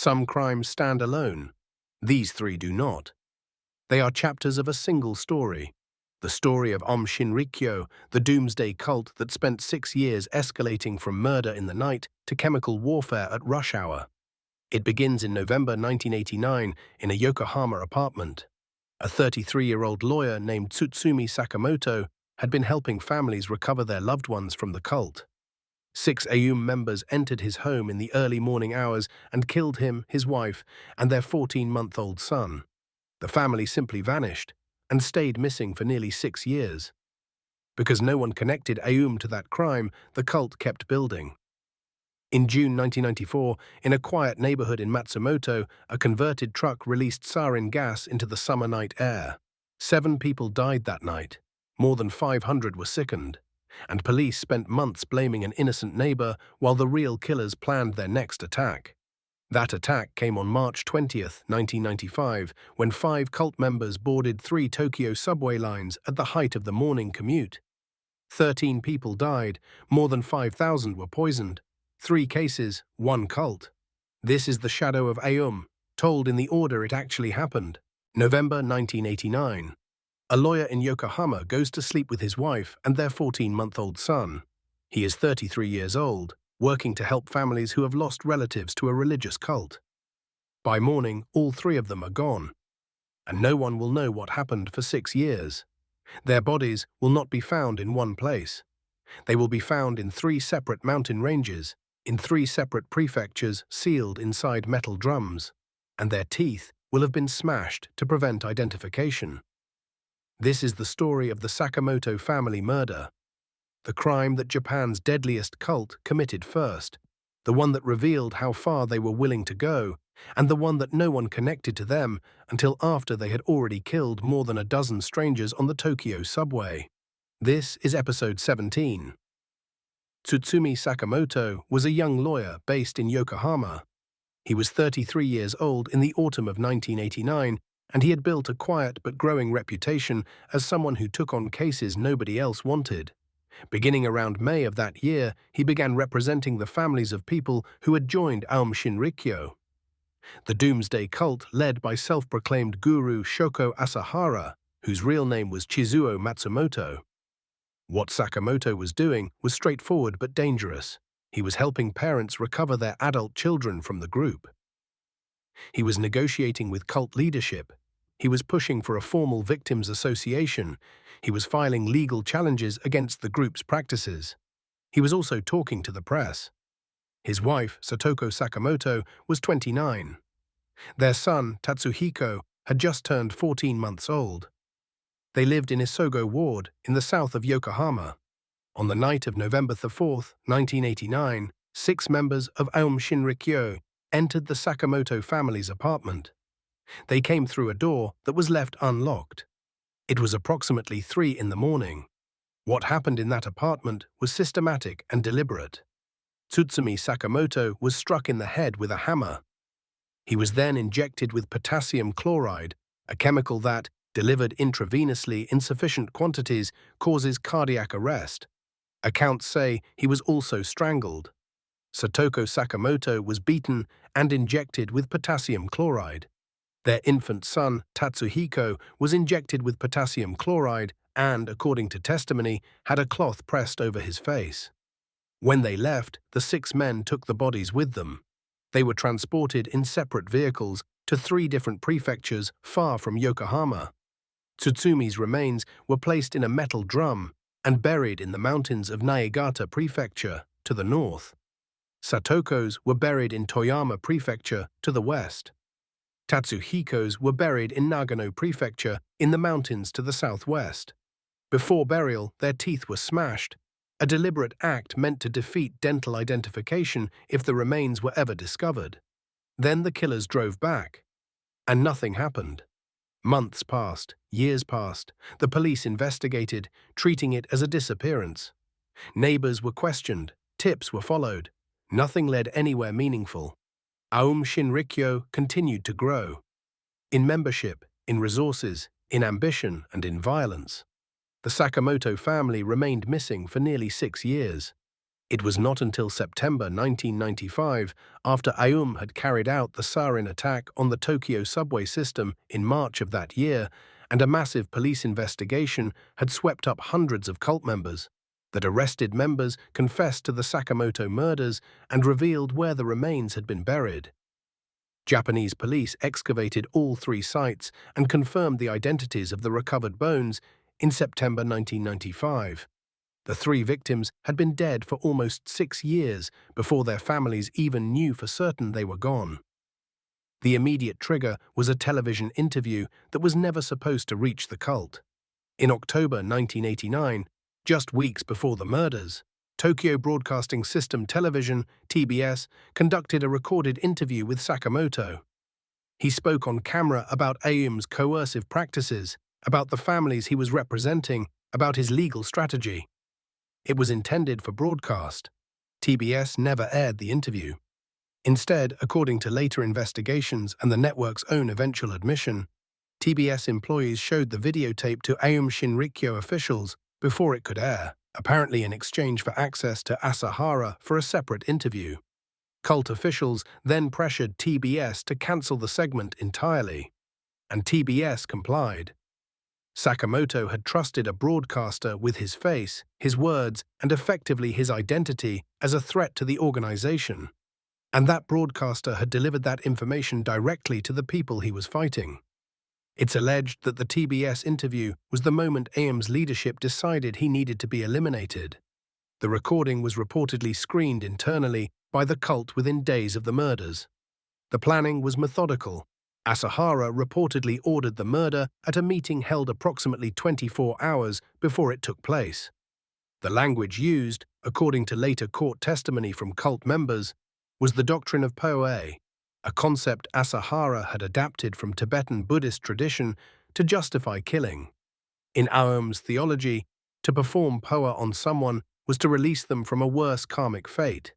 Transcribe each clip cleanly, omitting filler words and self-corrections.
Some crimes stand alone. These three do not. They are chapters of a single story. The story of Aum Shinrikyo, the Doomsday cult that spent 6 years escalating from murder in the night to chemical warfare at rush hour. It begins in November 1989 in a Yokohama apartment. A 33-year-old lawyer named Tsutsumi Sakamoto had been helping families recover their loved ones from the cult. 6 Aum members entered his home in the early morning hours and killed him, his wife, and their 14-month-old son. The family simply vanished and stayed missing for nearly 6 years. Because no one connected Aum to that crime, the cult kept building. In June 1994, in a quiet neighborhood in Matsumoto, a converted truck released sarin gas into the summer night air. 7 people died that night. More than 500 were sickened. And police spent months blaming an innocent neighbor while the real killers planned their next attack. That attack came on March 20th, 1995, when 5 cult members boarded 3 Tokyo subway lines at the height of the morning commute. 13 people died, more than 5,000 were poisoned. 3 cases, 1 cult. This is the shadow of Aum, told in the order it actually happened. November 1989. A lawyer in Yokohama goes to sleep with his wife and their 14-month-old son. He is 33 years old, working to help families who have lost relatives to a religious cult. By morning, all 3 of them are gone, and no one will know what happened for 6 years. Their bodies will not be found in one place. They will be found in 3 separate mountain ranges, in 3 separate prefectures sealed inside metal drums, and their teeth will have been smashed to prevent identification. This is the story of the Sakamoto family murder, the crime that Japan's deadliest cult committed first, the one that revealed how far they were willing to go, and the one that no one connected to them until after they had already killed more than a dozen strangers on the Tokyo subway. This is episode 17. Tsutsumi Sakamoto was a young lawyer based in Yokohama. He was 33 years old in the autumn of 1989, and he had built a quiet but growing reputation as someone who took on cases nobody else wanted. Beginning around May of that year, he began representing the families of people who had joined Aum Shinrikyo, the Doomsday cult led by self-proclaimed guru Shoko Asahara, whose real name was Chizuo Matsumoto. What Sakamoto was doing was straightforward but dangerous. He was helping parents recover their adult children from the group. He was negotiating with cult leadership. He was pushing for a formal victims association. He was filing legal challenges against the group's practices. He was also talking to the press. His wife, Satoko Sakamoto, was 29. Their son, Tatsuhiko, had just turned 14 months old. They lived in Isogo Ward, in the south of Yokohama. On the night of November 4th, 1989, 6 members of Aum Shinrikyo entered the Sakamoto family's apartment. They came through a door that was left unlocked. It was approximately 3 in the morning. What happened in that apartment was systematic and deliberate. Tsutsumi Sakamoto was struck in the head with a hammer. He was then injected with potassium chloride, a chemical that, delivered intravenously in sufficient quantities, causes cardiac arrest. Accounts say he was also strangled. Satoko Sakamoto was beaten and injected with potassium chloride. Their infant son, Tatsuhiko, was injected with potassium chloride and, according to testimony, had a cloth pressed over his face. When they left, the 6 men took the bodies with them. They were transported in separate vehicles to 3 different prefectures far from Yokohama. Tsutsumi's remains were placed in a metal drum and buried in the mountains of Niigata Prefecture to the north. Satoko's were buried in Toyama Prefecture to the west. Tatsuhiko's were buried in Nagano Prefecture in the mountains to the southwest. Before burial, their teeth were smashed, a deliberate act meant to defeat dental identification if the remains were ever discovered. Then the killers drove back, and nothing happened. Months passed, years passed. The police investigated, treating it as a disappearance. Neighbors were questioned, tips were followed. Nothing led anywhere meaningful. Aum Shinrikyo continued to grow. In membership, in resources, in ambition, and in violence. The Sakamoto family remained missing for nearly 6 years. It was not until September 1995, after Aum had carried out the sarin attack on the Tokyo subway system in March of that year, and a massive police investigation had swept up hundreds of cult members, that arrested members confessed to the Sakamoto murders and revealed where the remains had been buried. Japanese police excavated all three sites and confirmed the identities of the recovered bones in September 1995. The three victims had been dead for almost 6 years before their families even knew for certain they were gone. The immediate trigger was a television interview that was never supposed to reach the cult. In October 1989, just weeks before the murders, Tokyo Broadcasting System Television, TBS, conducted a recorded interview with Sakamoto. He spoke on camera about Aum's coercive practices, about the families he was representing, about his legal strategy. It was intended for broadcast. TBS never aired the interview. Instead, according to later investigations and the network's own eventual admission, TBS employees showed the videotape to Aum Shinrikyo officials before it could air, apparently in exchange for access to Asahara for a separate interview. Cult officials then pressured TBS to cancel the segment entirely, and TBS complied. Sakamoto had trusted a broadcaster with his face, his words, and effectively his identity as a threat to the organization, and that broadcaster had delivered that information directly to the people he was fighting. It's alleged that the TBS interview was the moment Aum's leadership decided he needed to be eliminated. The recording was reportedly screened internally by the cult within days of the murders. The planning was methodical. Asahara reportedly ordered the murder at a meeting held approximately 24 hours before it took place. The language used, according to later court testimony from cult members, was the doctrine of Poe, a concept Asahara had adapted from Tibetan Buddhist tradition to justify killing. In Aum's theology, to perform Poe on someone was to release them from a worse karmic fate,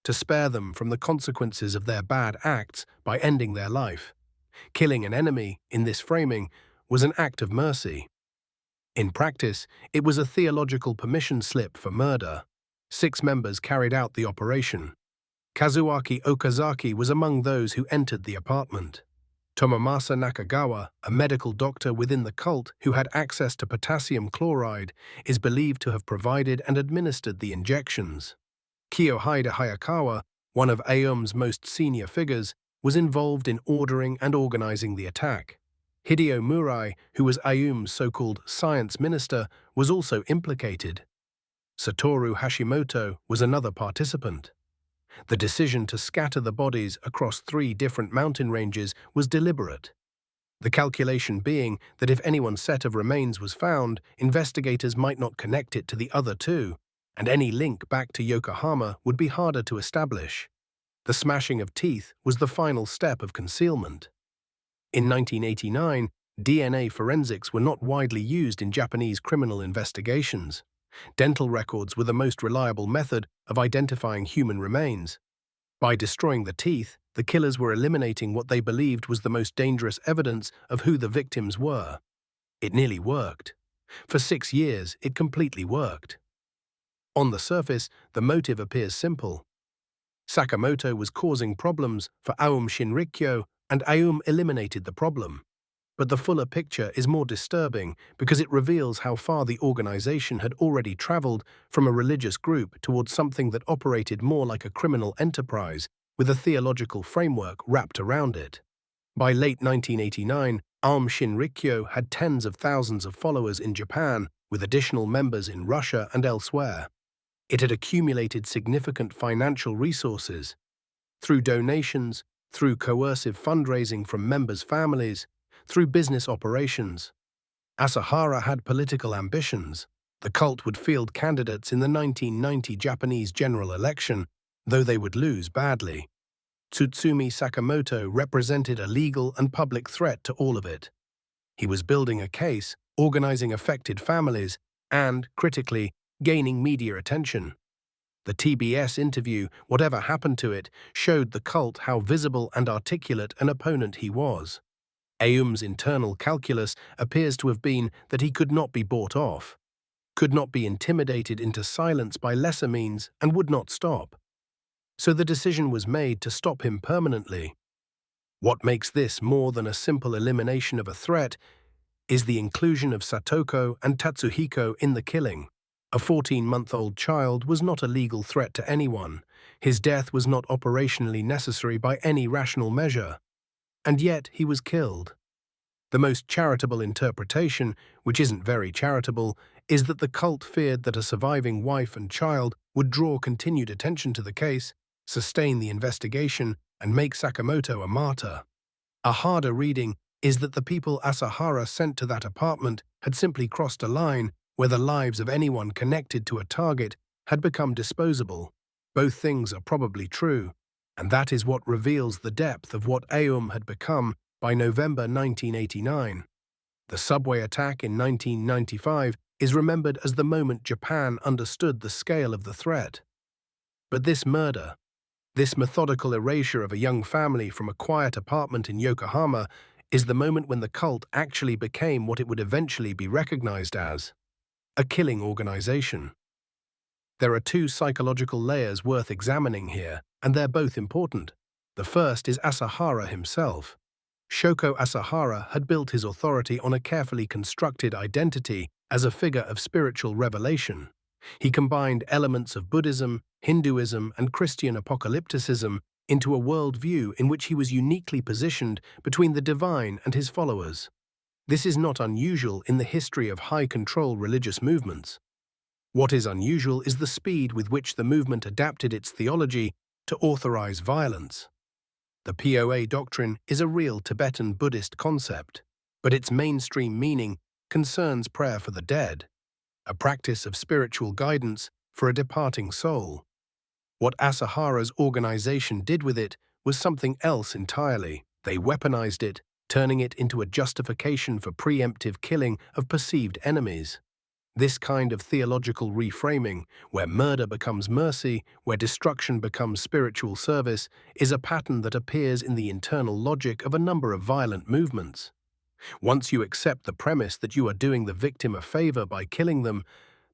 to spare them from the consequences of their bad acts by ending their life. Killing an enemy, in this framing, was an act of mercy. In practice, it was a theological permission slip for murder. 6 members carried out the operation. Kazuaki Okazaki was among those who entered the apartment. Tomomasa Nakagawa, a medical doctor within the cult who had access to potassium chloride, is believed to have provided and administered the injections. Kiyohide Hayakawa, one of Aum's most senior figures, was involved in ordering and organizing the attack. Hideo Murai, who was Aum's so-called science minister, was also implicated. Satoru Hashimoto was another participant. The decision to scatter the bodies across 3 different mountain ranges was deliberate. The calculation being that if anyone's set of remains was found, investigators might not connect it to the other 2, and any link back to Yokohama would be harder to establish. The smashing of teeth was the final step of concealment. In 1989, DNA forensics were not widely used in Japanese criminal investigations. Dental records were the most reliable method of identifying human remains. By destroying the teeth, the killers were eliminating what they believed was the most dangerous evidence of who the victims were. It nearly worked. For 6 years, it completely worked. On the surface, the motive appears simple. Sakamoto was causing problems for Aum Shinrikyo, and Aum eliminated the problem. But the fuller picture is more disturbing because it reveals how far the organization had already traveled from a religious group towards something that operated more like a criminal enterprise with a theological framework wrapped around it. By late 1989, Aum Shinrikyo had tens of thousands of followers in Japan, with additional members in Russia and elsewhere. It had accumulated significant financial resources. Through donations, through coercive fundraising from members' families, through business operations. Asahara had political ambitions. The cult would field candidates in the 1990 Japanese general election, though they would lose badly. Tsutsumi Sakamoto represented a legal and public threat to all of it. He was building a case, organizing affected families, and, critically, gaining media attention. The TBS interview, whatever happened to it, showed the cult how visible and articulate an opponent he was. Aum's internal calculus appears to have been that he could not be bought off. could not be intimidated into silence by lesser means, and would not stop. So the decision was made to stop him permanently. What makes this more than a simple elimination of a threat is the inclusion of Satoko and Tatsuhiko in the killing. A 14-month-old child was not a legal threat to anyone. His death was not operationally necessary by any rational measure. And yet he was killed. The most charitable interpretation, which isn't very charitable, is that the cult feared that a surviving wife and child would draw continued attention to the case, sustain the investigation, and make Sakamoto a martyr. A harder reading is that the people Asahara sent to that apartment had simply crossed a line where the lives of anyone connected to a target had become disposable. Both things are probably true, and that is what reveals the depth of what Aum had become by November 1989. The subway attack in 1995 is remembered as the moment Japan understood the scale of the threat. But this murder, this methodical erasure of a young family from a quiet apartment in Yokohama, is the moment when the cult actually became what it would eventually be recognized as: a killing organization. There are two psychological layers worth examining here, and they're both important. The first is Asahara himself. Shoko Asahara had built his authority on a carefully constructed identity as a figure of spiritual revelation. He combined elements of Buddhism, Hinduism, and Christian apocalypticism into a worldview in which he was uniquely positioned between the divine and his followers. This is not unusual in the history of high-control religious movements. What is unusual is the speed with which the movement adapted its theology to authorize violence. The POA doctrine is a real Tibetan Buddhist concept, but its mainstream meaning concerns prayer for the dead, a practice of spiritual guidance for a departing soul. What Asahara's organization did with it was something else entirely. They weaponized it, turning it into a justification for preemptive killing of perceived enemies. This kind of theological reframing, where murder becomes mercy, where destruction becomes spiritual service, is a pattern that appears in the internal logic of a number of violent movements. Once you accept the premise that you are doing the victim a favor by killing them,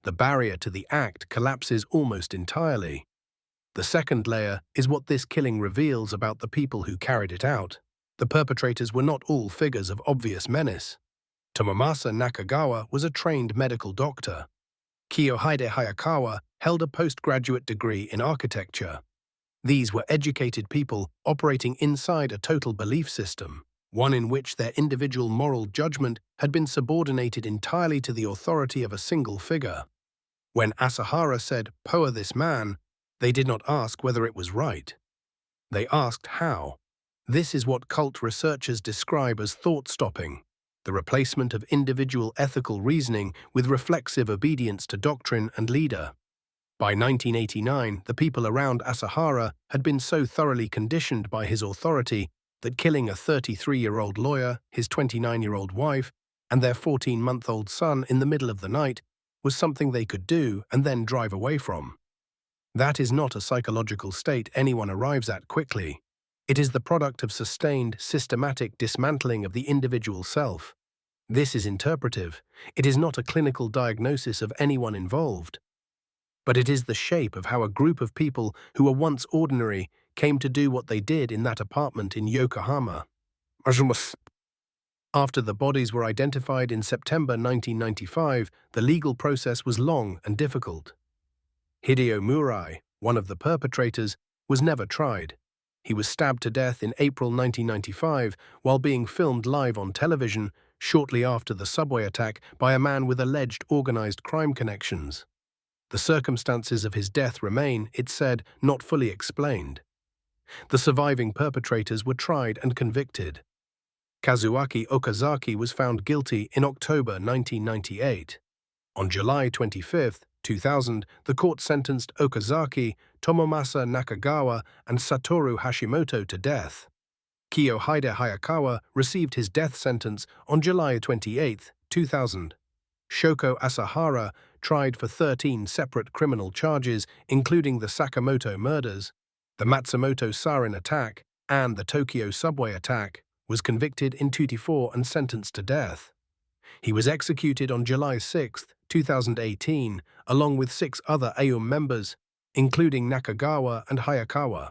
the barrier to the act collapses almost entirely. The second layer is what this killing reveals about the people who carried it out. The perpetrators were not all figures of obvious menace. Tomomasa Nakagawa was a trained medical doctor. Kiyohide Hayakawa held a postgraduate degree in architecture. These were educated people operating inside a total belief system, one in which their individual moral judgment had been subordinated entirely to the authority of a single figure. When Asahara said, "Poa this man," they did not ask whether it was right. They asked how. This is what cult researchers describe as thought-stopping, the replacement of individual ethical reasoning with reflexive obedience to doctrine and leader. By 1989, the people around Asahara had been so thoroughly conditioned by his authority that killing a 33-year-old lawyer, his 29-year-old wife, and their 14-month-old son in the middle of the night was something they could do and then drive away from. That is not a psychological state anyone arrives at quickly. It is the product of sustained, systematic dismantling of the individual self. This is interpretive. It is not a clinical diagnosis of anyone involved. But it is the shape of how a group of people who were once ordinary came to do what they did in that apartment in Yokohama. After the bodies were identified in September 1995, the legal process was long and difficult. Hideo Murai, one of the perpetrators, was never tried. He was stabbed to death in April 1995 while being filmed live on television shortly after the subway attack by a man with alleged organized crime connections. The circumstances of his death remain, it said, not fully explained. The surviving perpetrators were tried and convicted. Kazuaki Okazaki was found guilty in October 1998. On July 25, 2000, the court sentenced Okazaki, Tomomasa Nakagawa, and Satoru Hashimoto to death. Kiyohide Hayakawa received his death sentence on July 28, 2000. Shoko Asahara, tried for 13 separate criminal charges, including the Sakamoto murders, the Matsumoto sarin attack, and the Tokyo subway attack, was convicted in 2004 and sentenced to death. He was executed on July 6, 2018, along with 6 other Aum members, including Nakagawa and Hayakawa.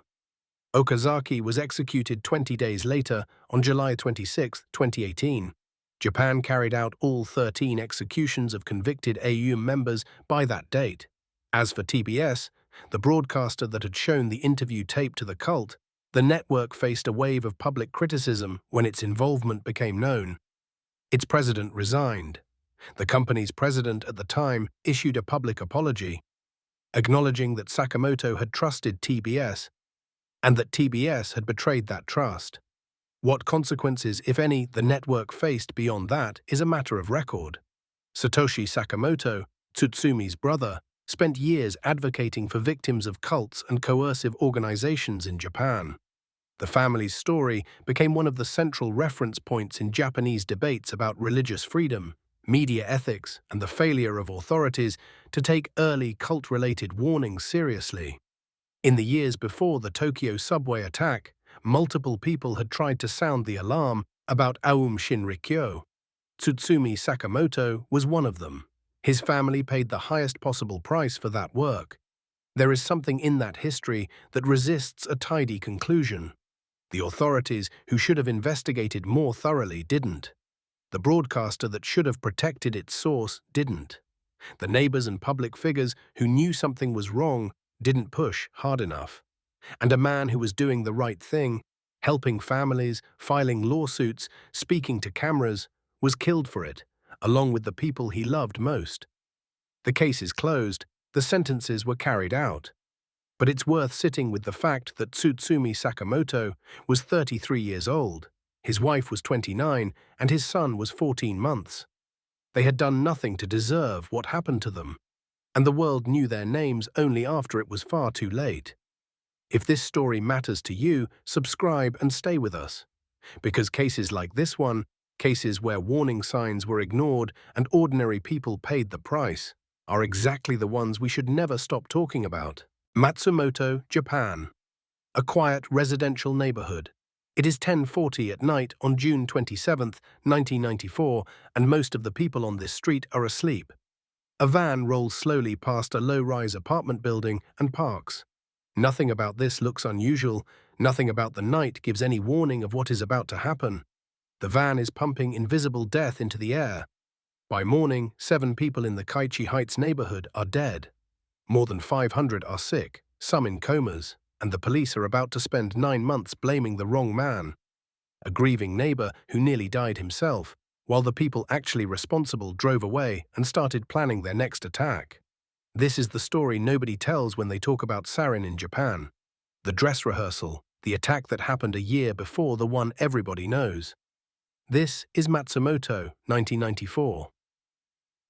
Okazaki was executed 20 days later on July 26, 2018. Japan carried out all 13 executions of convicted Aum members by that date. As for TBS, the broadcaster that had shown the interview tape to the cult, the network faced a wave of public criticism when its involvement became known. Its president resigned. The company's president at the time issued a public apology, acknowledging that Sakamoto had trusted TBS and that TBS had betrayed that trust. What consequences, if any, the network faced beyond that is a matter of record. Satoshi Sakamoto, Tsutsumi's brother, spent years advocating for victims of cults and coercive organizations in Japan. The family's story became one of the central reference points in Japanese debates about religious freedom, media ethics, and the failure of authorities to take early cult-related warnings seriously. In the years before the Tokyo subway attack, multiple people had tried to sound the alarm about Aum Shinrikyo. Tsutsumi Sakamoto was one of them. His family paid the highest possible price for that work. There is something in that history that resists a tidy conclusion. The authorities, who should have investigated more thoroughly, didn't. The broadcaster that should have protected its source didn't. The neighbors and public figures who knew something was wrong didn't push hard enough. And a man who was doing the right thing, helping families, filing lawsuits, speaking to cameras, was killed for it, along with the people he loved most. The case is closed, the sentences were carried out. But it's worth sitting with the fact that Tsutsumi Sakamoto was 33 years old, his wife was 29, and his son was 14 months. They had done nothing to deserve what happened to them, and the world knew their names only after it was far too late. If this story matters to you, subscribe and stay with us. Because cases like this one, cases where warning signs were ignored and ordinary people paid the price, are exactly the ones we should never stop talking about. Matsumoto, Japan. A quiet residential neighborhood. It is 10:40 at night on June 27, 1994, and most of the people on this street are asleep. A van rolls slowly past a low-rise apartment building and parks. Nothing about this looks unusual, nothing about the night gives any warning of what is about to happen. The van is pumping invisible death into the air. By morning, 7 people in the Kaichi Heights neighborhood are dead. More than 500 are sick, some in comas, and the police are about to spend 9 months blaming the wrong man. A grieving neighbor who nearly died himself, while the people actually responsible drove away and started planning their next attack. This is the story nobody tells when they talk about sarin in Japan. The dress rehearsal, the attack that happened a year before the one everybody knows. This is Matsumoto, 1994.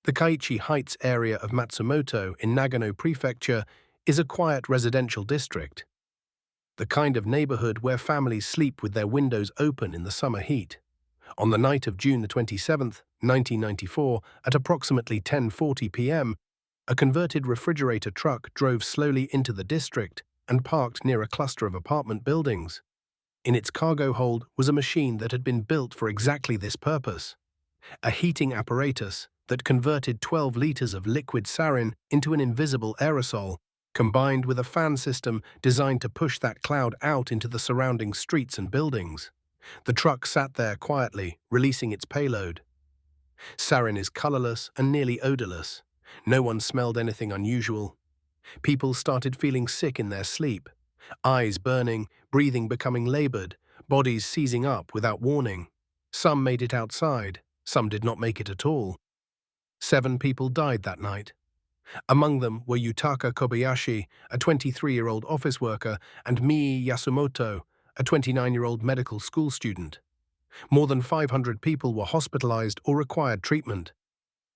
The Kaichi Heights area of Matsumoto in Nagano Prefecture is a quiet residential district. The kind of neighborhood where families sleep with their windows open in the summer heat. On the night of June 27, 1994, at approximately 10:40 p.m., a converted refrigerator truck drove slowly into the district and parked near a cluster of apartment buildings. In its cargo hold was a machine that had been built for exactly this purpose. A heating apparatus that converted 12 liters of liquid sarin into an invisible aerosol, combined with a fan system designed to push that cloud out into the surrounding streets and buildings. The truck sat there quietly, releasing its payload. Sarin is colorless and nearly odorless. No one smelled anything unusual. People started feeling sick in their sleep, eyes burning, breathing becoming labored, bodies seizing up without warning. Some made it outside, some did not make it at all. 7 people died that night. Among them were Yutaka Kobayashi, a 23-year-old office worker, and Mii Yasumoto, a 29-year-old medical school student. More than 500 people were hospitalized or required treatment.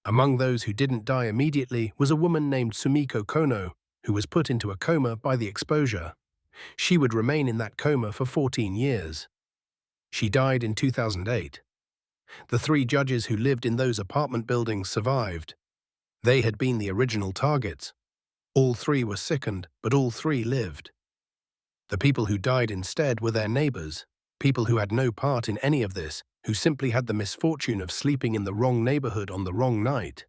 Among those who didn't die immediately was a woman named Sumiko Kono, who was put into a coma by the exposure. She would remain in that coma for 14 years. She died in 2008. The 3 judges who lived in those apartment buildings survived. They had been the original targets. All 3 were sickened, but all 3 lived. The people who died instead were their neighbors, people who had no part in any of this, who simply had the misfortune of sleeping in the wrong neighborhood on the wrong night.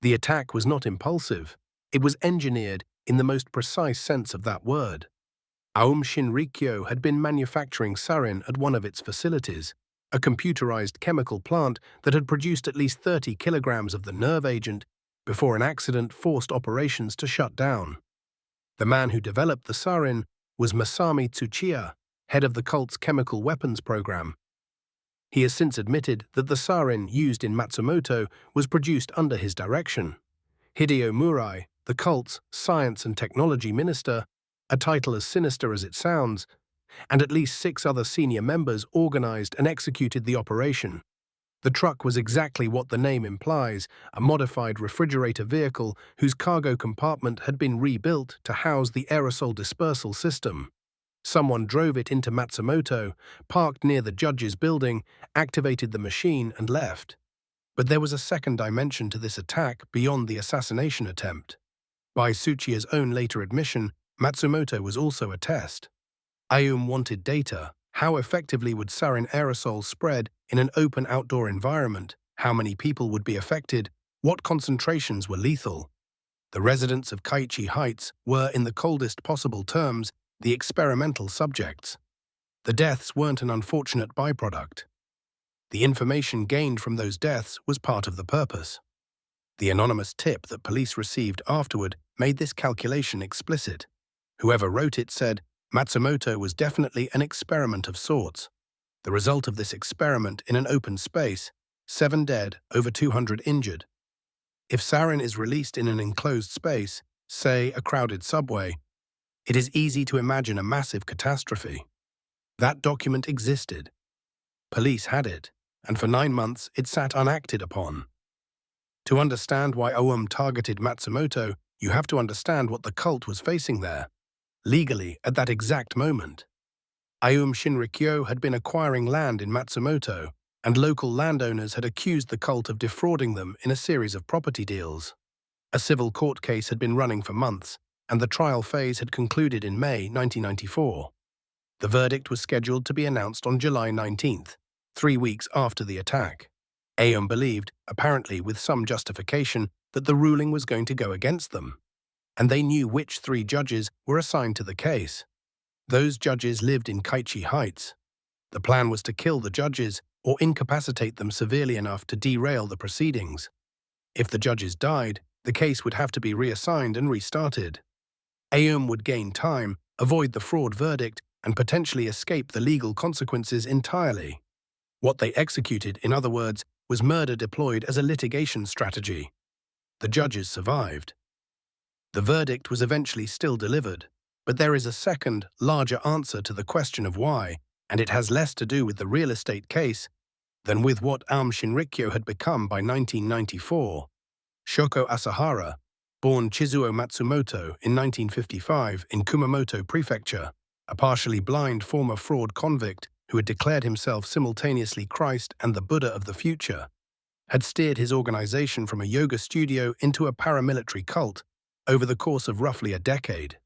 The attack was not impulsive. It was engineered in the most precise sense of that word. Aum Shinrikyo had been manufacturing sarin at one of its facilities, a computerized chemical plant that had produced at least 30 kilograms of the nerve agent before an accident forced operations to shut down. The man who developed the sarin was Masami Tsuchiya, head of the cult's chemical weapons program. He has since admitted that the sarin used in Matsumoto was produced under his direction. Hideo Murai, the cult's science and technology minister, a title as sinister as it sounds, and at least 6 other senior members organized and executed the operation. The truck was exactly what the name implies, a modified refrigerator vehicle whose cargo compartment had been rebuilt to house the aerosol dispersal system. Someone drove it into Matsumoto, parked near the judge's building, activated the machine, and left. But there was a second dimension to this attack beyond the assassination attempt. By Tsuchiya's own later admission, Matsumoto was also a test. Aum wanted data. How effectively would sarin aerosols spread in an open outdoor environment? How many people would be affected? What concentrations were lethal? The residents of Kaichi Heights were, in the coldest possible terms, the experimental subjects. The deaths weren't an unfortunate byproduct. The information gained from those deaths was part of the purpose. The anonymous tip that police received afterward made this calculation explicit. Whoever wrote it said, Matsumoto was definitely an experiment of sorts. The result of this experiment in an open space, 7 dead, over 200 injured. If sarin is released in an enclosed space, say a crowded subway, it is easy to imagine a massive catastrophe. That document existed. Police had it, and for 9 months it sat unacted upon. To understand why Aum targeted Matsumoto, you have to understand what the cult was facing there. Legally, at that exact moment, Aum Shinrikyo had been acquiring land in Matsumoto, and local landowners had accused the cult of defrauding them in a series of property deals. A civil court case had been running for months, and the trial phase had concluded in May 1994. The verdict was scheduled to be announced on July 19th, 3 weeks after the attack. Aum believed, apparently with some justification, that the ruling was going to go against them, and they knew which 3 judges were assigned to the case. Those judges lived in Kaichi Heights. The plan was to kill the judges or incapacitate them severely enough to derail the proceedings. If the judges died, the case would have to be reassigned and restarted. Aum would gain time, avoid the fraud verdict, and potentially escape the legal consequences entirely. What they executed, in other words, was murder deployed as a litigation strategy. The judges survived. The verdict was eventually still delivered, but there is a second, larger answer to the question of why, and it has less to do with the real estate case than with what Aum Shinrikyo had become by 1994. Shoko Asahara, born Chizuo Matsumoto in 1955 in Kumamoto Prefecture, a partially blind former fraud convict who had declared himself simultaneously Christ and the Buddha of the future, had steered his organization from a yoga studio into a paramilitary cult over the course of roughly a decade.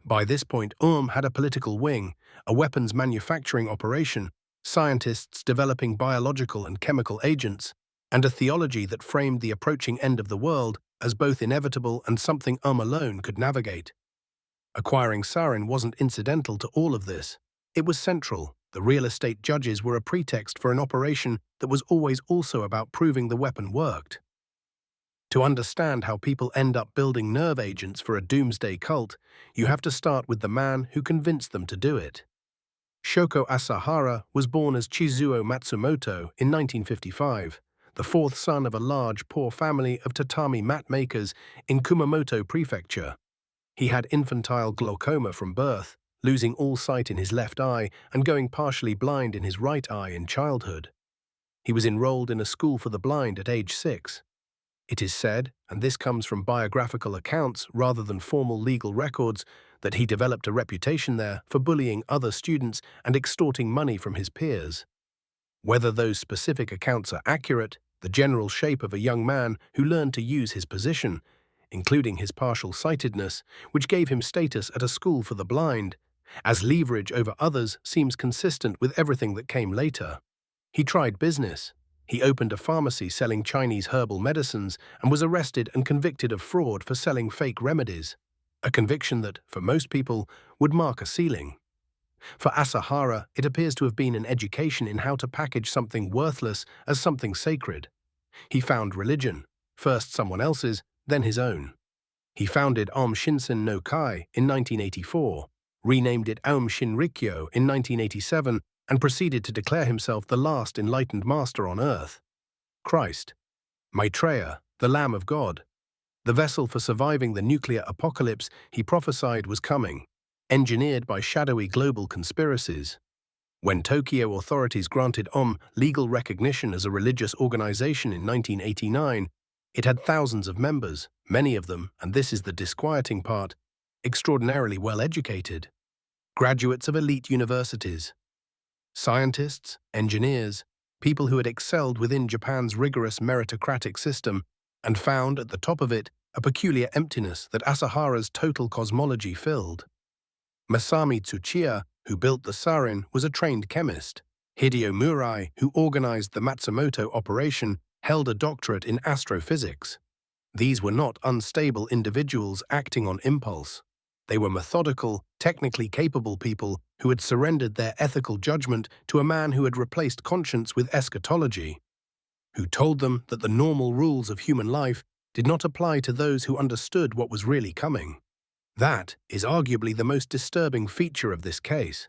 By this point, Aum had a political wing, a weapons manufacturing operation, scientists developing biological and chemical agents, and a theology that framed the approaching end of the world as both inevitable and something Aum alone could navigate. Acquiring sarin wasn't incidental to all of this. It was central. The real estate judges were a pretext for an operation that was always also about proving the weapon worked. To understand how people end up building nerve agents for a doomsday cult, you have to start with the man who convinced them to do it. Shoko Asahara was born as Chizuo Matsumoto in 1955, the 4th son of a large, poor family of tatami mat makers in Kumamoto Prefecture. He had infantile glaucoma from birth, losing all sight in his left eye and going partially blind in his right eye in childhood. He was enrolled in a school for the blind at age 6. It is said, and this comes from biographical accounts rather than formal legal records, that he developed a reputation there for bullying other students and extorting money from his peers. Whether those specific accounts are accurate, the general shape of a young man who learned to use his position, including his partial sightedness, which gave him status at a school for the blind, as leverage over others seems consistent with everything that came later. He tried business. He opened a pharmacy selling Chinese herbal medicines and was arrested and convicted of fraud for selling fake remedies, a conviction that, for most people, would mark a ceiling. For Asahara, it appears to have been an education in how to package something worthless as something sacred. He found religion, first someone else's, then his own. He founded Aum Shinsen no Kai in 1984, renamed it Aum Shinrikyo in 1987, and proceeded to declare himself the last enlightened master on earth. Christ, Maitreya, the Lamb of God, the vessel for surviving the nuclear apocalypse he prophesied was coming, engineered by shadowy global conspiracies. When Tokyo authorities granted Aum legal recognition as a religious organization in 1989, it had thousands of members, many of them, and this is the disquieting part, extraordinarily well-educated. Graduates of elite universities. Scientists, engineers, people who had excelled within Japan's rigorous meritocratic system and found at the top of it a peculiar emptiness that Asahara's total cosmology filled. Masami Tsuchiya, who built the sarin, was a trained chemist. Hideo Murai, who organized the Matsumoto operation, held a doctorate in astrophysics. These were not unstable individuals acting on impulse. They were methodical, technically capable people who had surrendered their ethical judgment to a man who had replaced conscience with eschatology, who told them that the normal rules of human life did not apply to those who understood what was really coming. That is arguably the most disturbing feature of this case.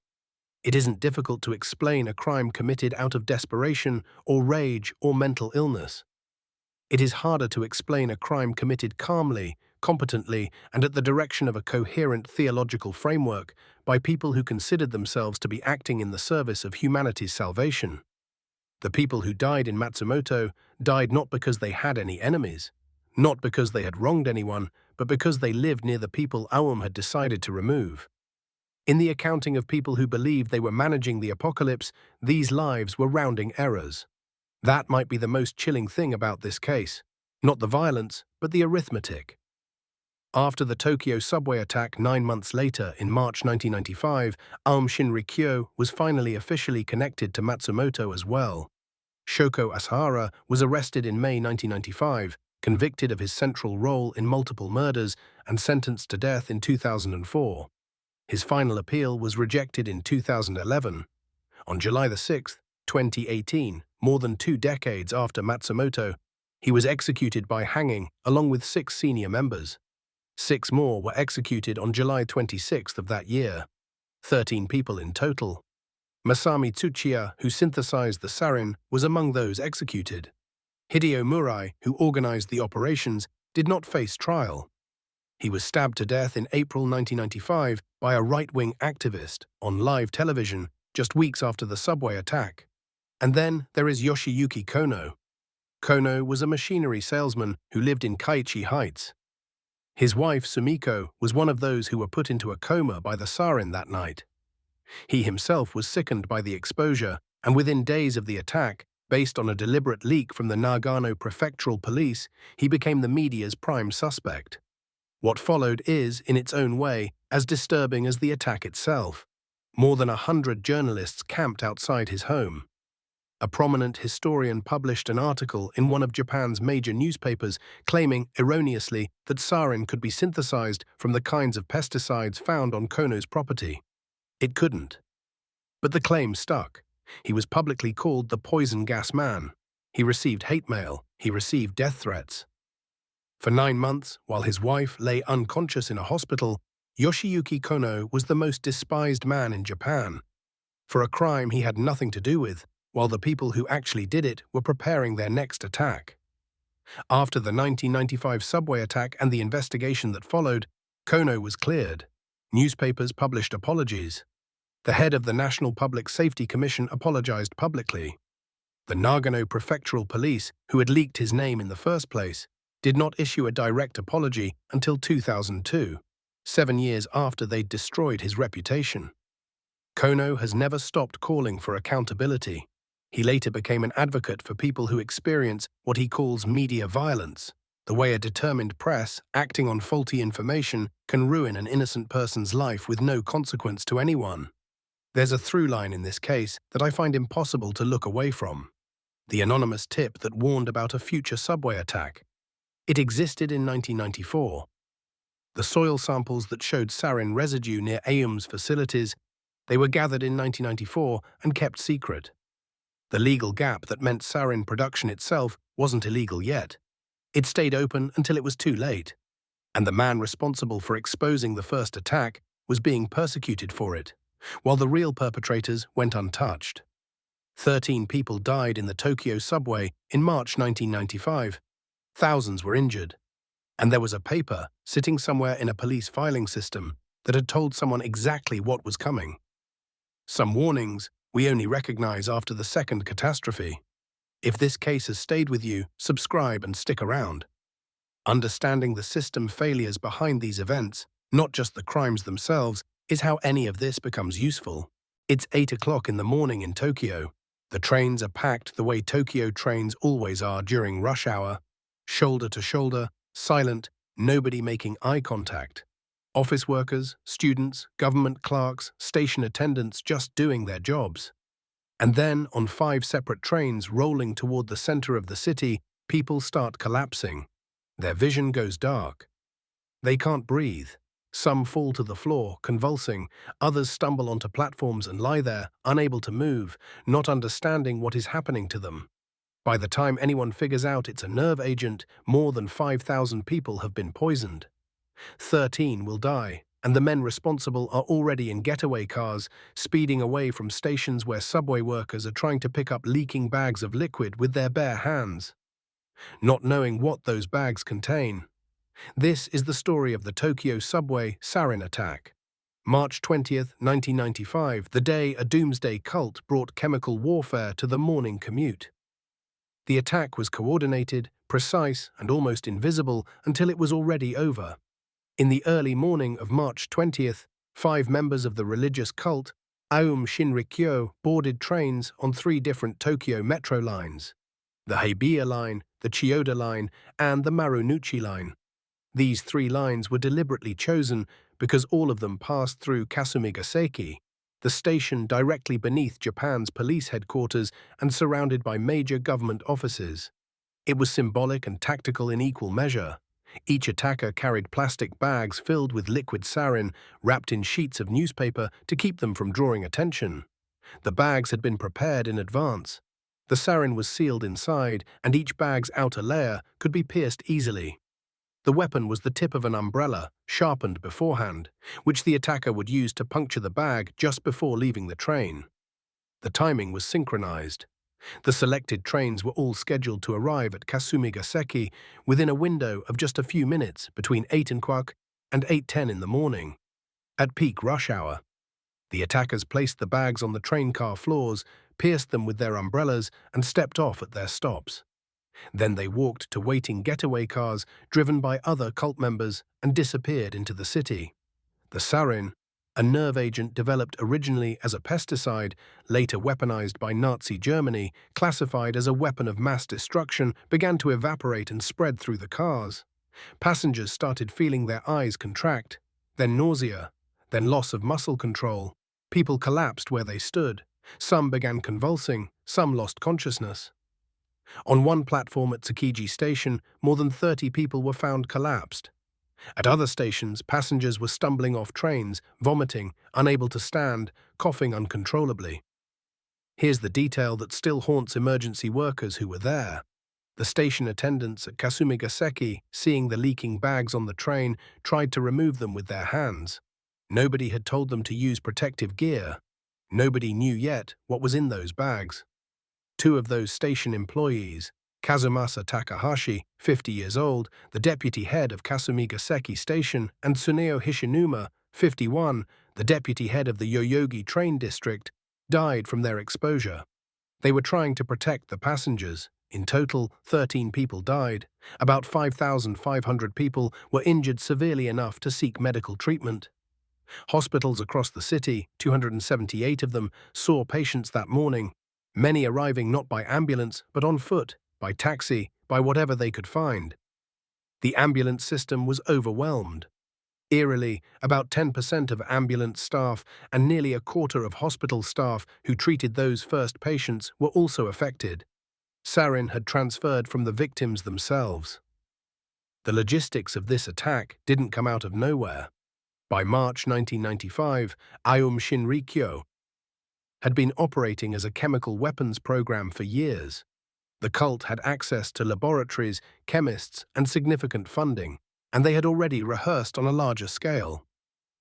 It isn't difficult to explain a crime committed out of desperation or rage or mental illness. It is harder to explain a crime committed calmly, competently, and at the direction of a coherent theological framework by people who considered themselves to be acting in the service of humanity's salvation. The people who died in Matsumoto died not because they had any enemies, not because they had wronged anyone, but because they lived near the people Aum had decided to remove. In the accounting of people who believed they were managing the apocalypse, these lives were rounding errors. That might be the most chilling thing about this case, not the violence, but the arithmetic. After the Tokyo subway attack 9 months later, in March 1995, Aum Shinrikyo was finally officially connected to Matsumoto as well. Shoko Asahara was arrested in May 1995, convicted of his central role in multiple murders, and sentenced to death in 2004. His final appeal was rejected in 2011. On July 6, 2018, more than 2 decades after Matsumoto, he was executed by hanging along with 6 senior members. 6 more were executed on July 26 of that year. 13 people in total. Masami Tsuchiya, who synthesized the sarin, was among those executed. Hideo Murai, who organized the operations, did not face trial. He was stabbed to death in April 1995 by a right-wing activist on live television just weeks after the subway attack. And then there is Yoshiyuki Kono. Kono was a machinery salesman who lived in Kaichi Heights. His wife, Sumiko, was one of those who were put into a coma by the sarin that night. He himself was sickened by the exposure, and within days of the attack, based on a deliberate leak from the Nagano Prefectural Police, he became the media's prime suspect. What followed is, in its own way, as disturbing as the attack itself. More than 100 journalists camped outside his home. A prominent historian published an article in one of Japan's major newspapers claiming, erroneously, that sarin could be synthesized from the kinds of pesticides found on Kono's property. It couldn't. But the claim stuck. He was publicly called the poison gas man. He received hate mail. He received death threats. For 9 months, while his wife lay unconscious in a hospital, Yoshiyuki Kono was the most despised man in Japan, for a crime he had nothing to do with, while the people who actually did it were preparing their next attack. After the 1995 subway attack and the investigation that followed, Kono was cleared. Newspapers published apologies. The head of the National Public Safety Commission apologized publicly. The Nagano Prefectural Police, who had leaked his name in the first place, did not issue a direct apology until 2002, 7 years after they'd destroyed his reputation. Kono has never stopped calling for accountability. He later became an advocate for people who experience what he calls media violence, the way a determined press, acting on faulty information, can ruin an innocent person's life with no consequence to anyone. There's a through line in this case that I find impossible to look away from. the anonymous tip that warned about a future subway attack. It existed in 1994. The soil samples that showed sarin residue near Aum's facilities, they were gathered in 1994 and kept secret. The legal gap that meant sarin production itself wasn't illegal yet. It stayed open until it was too late, and the man responsible for exposing the first attack was being persecuted for it, while the real perpetrators went untouched. 13 people died in the Tokyo subway in March 1995. Thousands were injured, and there was a paper sitting somewhere in a police filing system that had told someone exactly what was coming. Some warnings we only recognize after the second catastrophe. If this case has stayed with you, subscribe and stick around. Understanding the system failures behind these events, not just the crimes themselves, is how any of this becomes useful. It's 8 o'clock in the morning in Tokyo. The trains are packed the way Tokyo trains always are during rush hour, shoulder to shoulder, silent, nobody making eye contact. Office workers, students, government clerks, station attendants just doing their jobs. And then, on 5 separate trains rolling toward the center of the city, people start collapsing. Their vision goes dark. They can't breathe. Some fall to the floor, convulsing. Others stumble onto platforms and lie there, unable to move, not understanding what is happening to them. By the time anyone figures out it's a nerve agent, more than 5,000 people have been poisoned. 13 will die, and the men responsible are already in getaway cars, speeding away from stations where subway workers are trying to pick up leaking bags of liquid with their bare hands, not knowing what those bags contain. This is the story of the Tokyo subway sarin attack. March 20th, 1995, the day a doomsday cult brought chemical warfare to the morning commute. The attack was coordinated, precise, and almost invisible until it was already over. In the early morning of March 20th, 5 members of the religious cult, Aum Shinrikyo, boarded trains on 3 different Tokyo metro lines: the Heibiya line, the Chiyoda line, and the Marunouchi line. These 3 lines were deliberately chosen because all of them passed through Kasumigaseki, the station directly beneath Japan's police headquarters and surrounded by major government offices. It was symbolic and tactical in equal measure. Each attacker carried plastic bags filled with liquid sarin, wrapped in sheets of newspaper to keep them from drawing attention. The bags had been prepared in advance. The sarin was sealed inside, and each bag's outer layer could be pierced easily. The weapon was the tip of an umbrella, sharpened beforehand, which the attacker would use to puncture the bag just before leaving the train. The timing was synchronized. The selected trains were all scheduled to arrive at Kasumigaseki within a window of just a few minutes between 8 o'clock and 8:10 in the morning. At peak rush hour, the attackers placed the bags on the train car floors, pierced them with their umbrellas, and stepped off at their stops. Then they walked to waiting getaway cars driven by other cult members and disappeared into the city. The sarin, a nerve agent developed originally as a pesticide, later weaponized by Nazi Germany, classified as a weapon of mass destruction, began to evaporate and spread through the cars. Passengers started feeling their eyes contract, then nausea, then loss of muscle control. People collapsed where they stood. Some began convulsing, some lost consciousness. On one platform at Tsukiji Station, more than 30 people were found collapsed. At other stations, passengers were stumbling off trains, vomiting, unable to stand, coughing uncontrollably. Here's the detail that still haunts emergency workers who were there. The station attendants at Kasumigaseki, seeing the leaking bags on the train, tried to remove them with their hands. Nobody had told them to use protective gear. Nobody knew yet what was in those bags. 2 of those station employees, Kazumasa Takahashi, 50 years old, the deputy head of Kasumigaseki Station, and Tsuneo Hishinuma, 51, the deputy head of the Yoyogi train district, died from their exposure. They were trying to protect the passengers. In total, 13 people died. About 5,500 people were injured severely enough to seek medical treatment. Hospitals across the city, 278 of them, saw patients that morning, many arriving not by ambulance but on foot, by taxi, by whatever they could find. The ambulance system was overwhelmed. Eerily, about 10% of ambulance staff and nearly a quarter of hospital staff who treated those first patients were also affected. sarin had transferred from the victims themselves. The logistics of this attack didn't come out of nowhere. By March 1995, Aum Shinrikyo had been operating as a chemical weapons program for years. The cult had access to laboratories, chemists, and significant funding, and they had already rehearsed on a larger scale.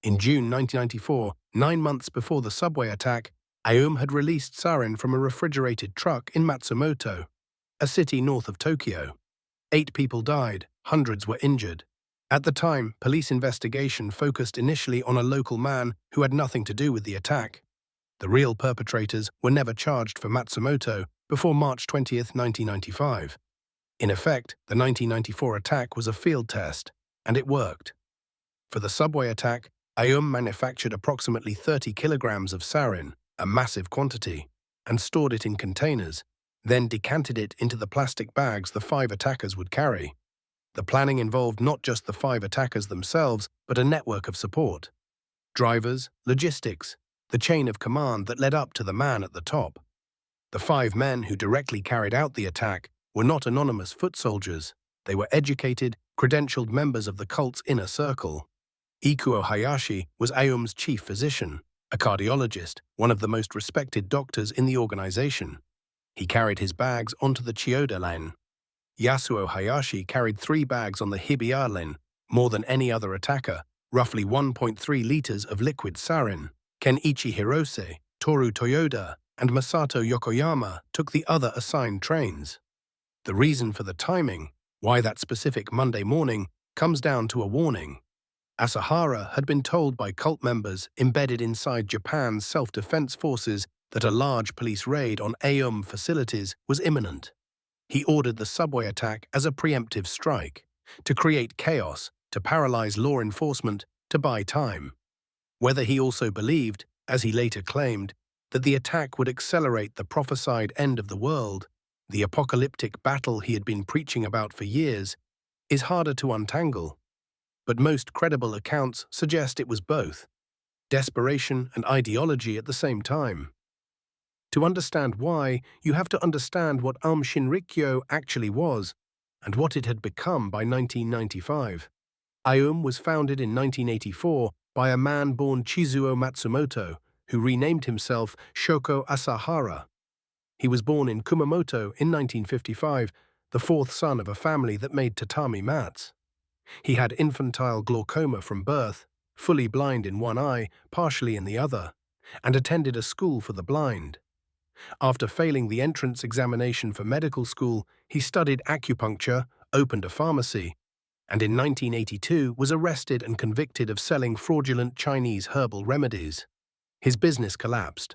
In June 1994, 9 months before the subway attack, Aum had released sarin from a refrigerated truck in Matsumoto, a city north of Tokyo. 8 people died, hundreds were injured. At the time, police investigation focused initially on a local man who had nothing to do with the attack. The real perpetrators were never charged for Matsumoto before March 20, 1995. In effect, the 1994 attack was a field test, and it worked. For the subway attack, Aum manufactured approximately 30 kilograms of sarin, a massive quantity, and stored it in containers, then decanted it into the plastic bags the 5 attackers would carry. The planning involved not just the 5 attackers themselves, but a network of support. Drivers, logistics, the chain of command that led up to the man at the top. The 5 men who directly carried out the attack were not anonymous foot soldiers. They were educated, credentialed members of the cult's inner circle. Ikuo Hayashi was Aum's chief physician, a cardiologist, one of the most respected doctors in the organization. He carried his bags onto the Chiyoda line. Yasuo Hayashi carried 3 bags on the Hibiya line, more than any other attacker, roughly 1.3 liters of liquid sarin. Kenichi Hirose, Toru Toyoda, and Masato Yokoyama took the other assigned trains. The reason for the timing, why that specific Monday morning, comes down to a warning. Asahara had been told by cult members embedded inside Japan's self-defense forces that a large police raid on Aum facilities was imminent. He ordered the subway attack as a preemptive strike, to create chaos, to paralyze law enforcement, to buy time. Whether he also believed, as he later claimed, that the attack would accelerate the prophesied end of the world, the apocalyptic battle he had been preaching about for years, is harder to untangle. But most credible accounts suggest it was both, desperation and ideology at the same time. To understand why, you have to understand what Aum Shinrikyo actually was, and what it had become by 1995. Aum was founded in 1984 by a man born Chizuo Matsumoto, who renamed himself Shoko Asahara. He was born in Kumamoto in 1955, the 4th son of a family that made tatami mats. He had infantile glaucoma from birth, fully blind in one eye, partially in the other, and attended a school for the blind. After failing the entrance examination for medical school, he studied acupuncture, opened a pharmacy, and in 1982 was arrested and convicted of selling fraudulent Chinese herbal remedies. His business collapsed.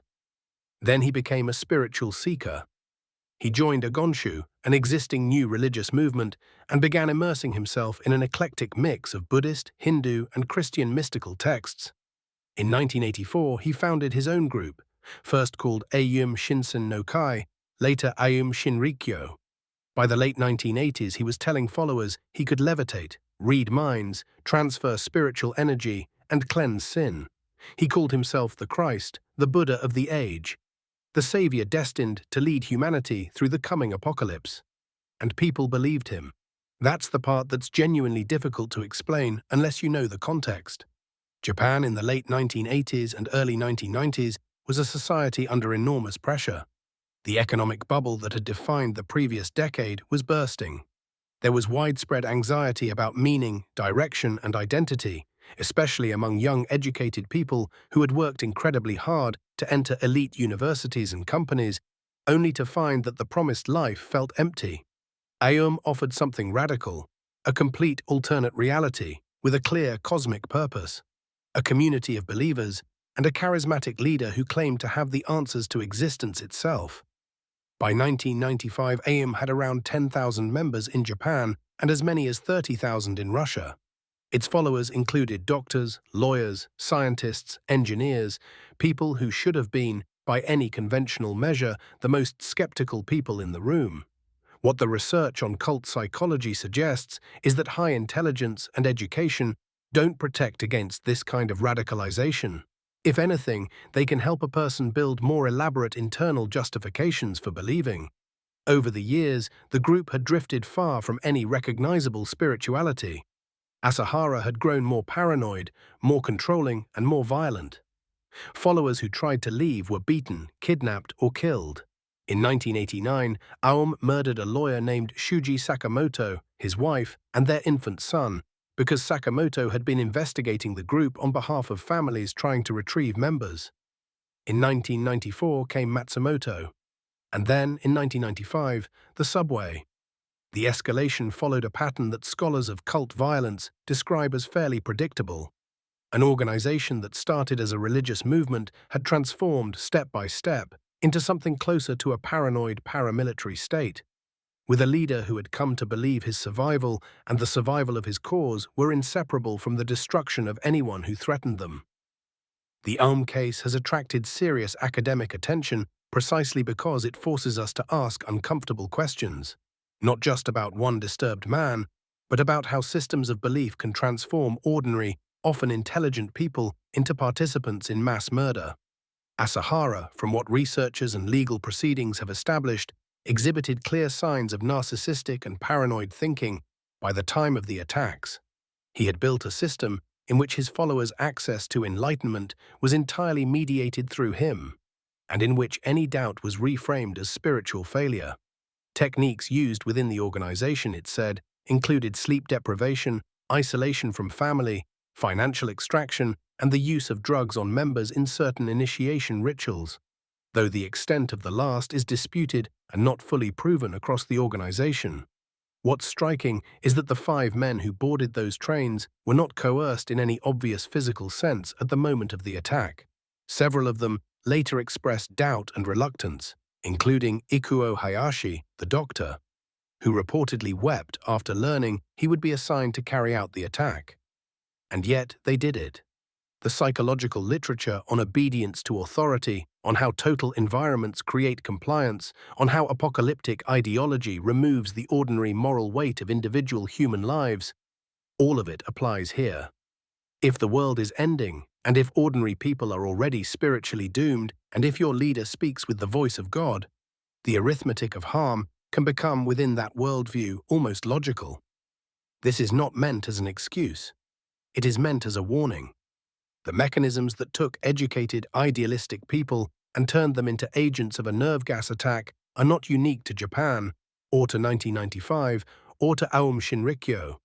Then he became a spiritual seeker. He joined a Gonshu, an existing new religious movement, and began immersing himself in an eclectic mix of Buddhist, Hindu, and Christian mystical texts. In 1984, he founded his own group, first called Aum Shinsen no Kai, later Aum Shinrikyo. By the late 1980s, he was telling followers he could levitate, read minds, transfer spiritual energy, and cleanse sin. He called himself the Christ, the Buddha of the age, the savior destined to lead humanity through the coming apocalypse. And people believed him. That's the part that's genuinely difficult to explain unless you know the context. Japan in the late 1980s and early 1990s was a society under enormous pressure. The economic bubble that had defined the previous decade was bursting. There was widespread anxiety about meaning, direction, and identity, especially among young educated people who had worked incredibly hard to enter elite universities and companies, only to find that the promised life felt empty. Aum offered something radical, a complete alternate reality with a clear cosmic purpose, a community of believers, and a charismatic leader who claimed to have the answers to existence itself. By 1995, Aum had around 10,000 members in Japan and as many as 30,000 in Russia. Its followers included doctors, lawyers, scientists, engineers, people who should have been, by any conventional measure, the most skeptical people in the room. What the research on cult psychology suggests is that high intelligence and education don't protect against this kind of radicalization. If anything, they can help a person build more elaborate internal justifications for believing. Over the years, the group had drifted far from any recognizable spirituality. Asahara had grown more paranoid, more controlling, and more violent. Followers who tried to leave were beaten, kidnapped, or killed. In 1989, Aum murdered a lawyer named Shuji Sakamoto, his wife, and their infant son, because Sakamoto had been investigating the group on behalf of families trying to retrieve members. In 1994 came Matsumoto, and then, in 1995, the subway. The escalation followed a pattern that scholars of cult violence describe as fairly predictable. An organization that started as a religious movement had transformed step by step into something closer to a paranoid paramilitary state, with a leader who had come to believe his survival and the survival of his cause were inseparable from the destruction of anyone who threatened them. The Aum case has attracted serious academic attention precisely because it forces us to ask uncomfortable questions, not just about one disturbed man, but about how systems of belief can transform ordinary, often intelligent people into participants in mass murder. Asahara, from what researchers and legal proceedings have established, exhibited clear signs of narcissistic and paranoid thinking by the time of the attacks. He had built a system in which his followers' access to enlightenment was entirely mediated through him, and in which any doubt was reframed as spiritual failure. Techniques used within the organization, it said, included sleep deprivation, isolation from family, financial extraction, and the use of drugs on members in certain initiation rituals, though the extent of the last is disputed and not fully proven across the organization. What's striking is that the 5 men who boarded those trains were not coerced in any obvious physical sense at the moment of the attack. Several of them later expressed doubt and reluctance, including Ikuo Hayashi, the doctor, who reportedly wept after learning he would be assigned to carry out the attack. And yet they did it. The psychological literature on obedience to authority, on how total environments create compliance, on how apocalyptic ideology removes the ordinary moral weight of individual human lives, all of it applies here. If the world is ending, and if ordinary people are already spiritually doomed, and if your leader speaks with the voice of God, the arithmetic of harm can become, within that worldview, almost logical. This is not meant as an excuse. It is meant as a warning. The mechanisms that took educated, idealistic people and turned them into agents of a nerve gas attack are not unique to Japan, or to 1995, or to Aum Shinrikyo.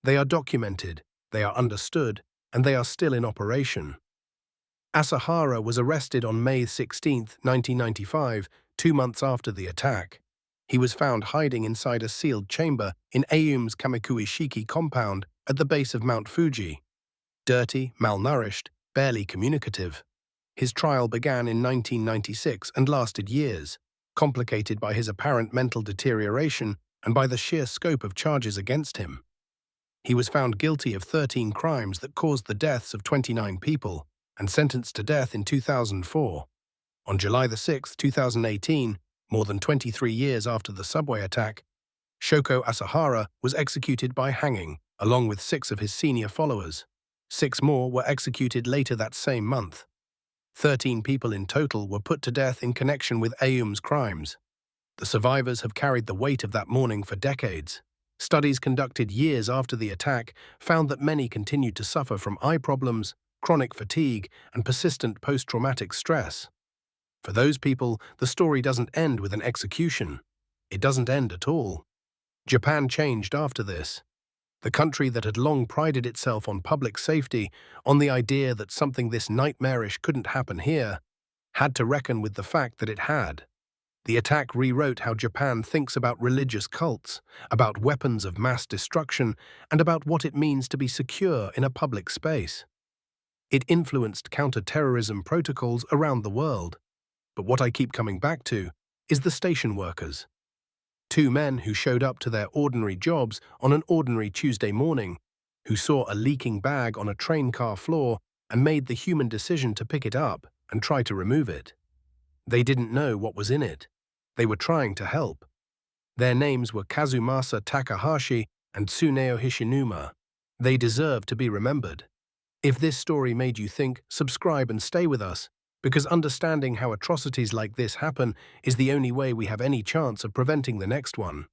They are documented, they are understood, and they are still in operation. Asahara was arrested on May 16, 1995, 2 months after the attack. He was found hiding inside a sealed chamber in Aum's Kamikuishiki compound at the base of Mount Fuji. Dirty, malnourished, barely communicative. His trial began in 1996 and lasted years, complicated by his apparent mental deterioration and by the sheer scope of charges against him. He was found guilty of 13 crimes that caused the deaths of 29 people and sentenced to death in 2004. On July 6, 2018, more than 23 years after the subway attack, Shoko Asahara was executed by hanging, along with 6 of his senior followers. 6 more were executed later that same month. 13 people in total were put to death in connection with Aum's crimes. The survivors have carried the weight of that mourning for decades. Studies conducted years after the attack found that many continued to suffer from eye problems, chronic fatigue, and persistent post-traumatic stress. For those people, the story doesn't end with an execution. It doesn't end at all. Japan changed after this. The country that had long prided itself on public safety, on the idea that something this nightmarish couldn't happen here, had to reckon with the fact that it had. The attack rewrote how Japan thinks about religious cults, about weapons of mass destruction, and about what it means to be secure in a public space. It influenced counter-terrorism protocols around the world. But what I keep coming back to is the station workers. 2 men who showed up to their ordinary jobs on an ordinary Tuesday morning, who saw a leaking bag on a train car floor and made the human decision to pick it up and try to remove it. They didn't know what was in it. They were trying to help. Their names were Kazumasa Takahashi and Tsuneo Hishinuma. They deserve to be remembered. If this story made you think, subscribe and stay with us, because understanding how atrocities like this happen is the only way we have any chance of preventing the next one.